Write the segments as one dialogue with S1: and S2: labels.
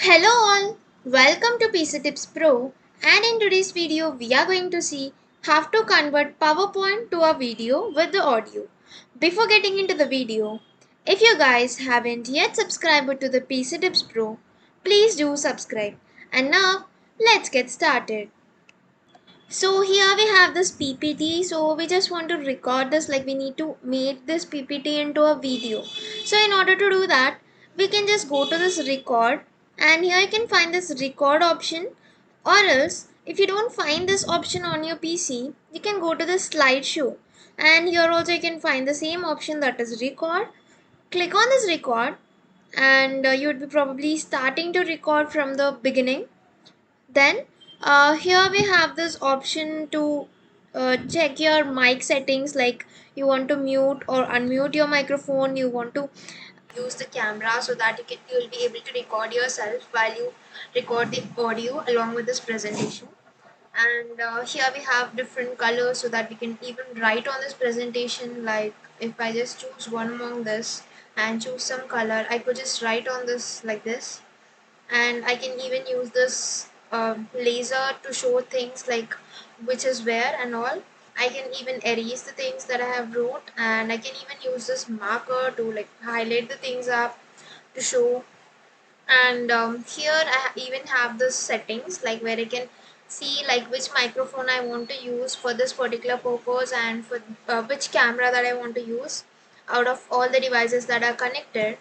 S1: Hello all, welcome to PC Tips Pro, and in today's video we are going to see how to convert PowerPoint to a video with the audio. Before getting into the video, if you guys haven't yet subscribed to the PC Tips Pro, please do subscribe. And now let's get started. So here we have this PPT. So we just want to record this, like we need to make this PPT into a video. So in order to do that, we can just go to this record, and here you can find this record option, or else if you don't find this option on your PC, you can go to the slideshow, and here also you can find the same option, that is record. Click on this record, and you would be probably starting to record from the beginning. Then here we have this option to check your mic settings, like you want to mute or unmute your microphone, you want to use the camera so that you'll be able to record yourself while you record the audio along with this presentation. And here we have different colors so that we can even write on this presentation, like if I just choose one among this and choose some color, I could just write on this like this. And I can even use this laser to show things like which is where and all. I can even erase the things that I have wrote, and I can even use this marker to like highlight the things up to show. And here even have the settings, like where I can see like which microphone I want to use for this particular purpose, and for which camera that I want to use out of all the devices that are connected.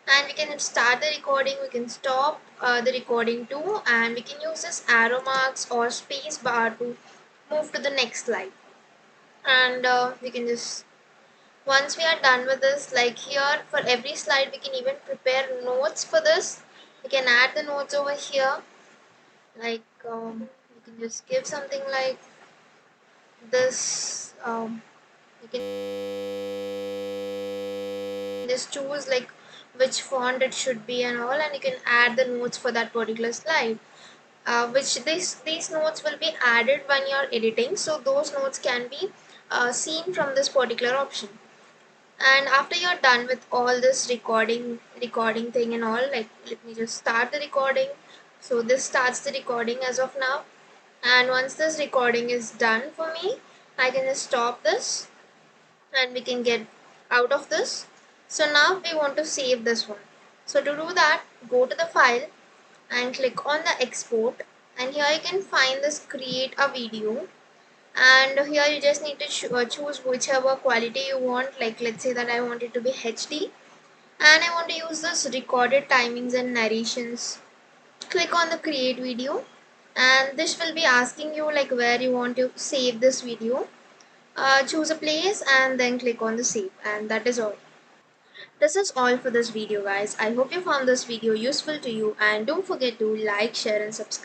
S1: And we can start the recording, we can stop the recording too, and we can use this arrow marks or space bar to move to the next slide. And we can just, once we are done with this, like here for every slide we can even prepare notes for this. We can add the notes over here, like we can just give something like this. You can just choose like which font it should be and all, and you can add the notes for that particular slide. Which these notes will be added when you're editing, so those notes can be seen from this particular option. And after you're done with all this recording thing and all, like let me just start the recording. So this starts the recording as of now, and once this recording is done for me, I can just stop this and we can get out of this. So now we want to save this one. So to do that, go to the file and click on the export, and here you can find this create a video. And here you just need to choose whichever quality you want, like let's say that I want it to be HD, and I want to use this recorded timings and narrations. Click on the create video, and this will be asking you like where you want to save this video. Choose a place and then click on the save, and that is all. This is all for this video, guys. I hope you found this video useful to you, and don't forget to like, share and subscribe.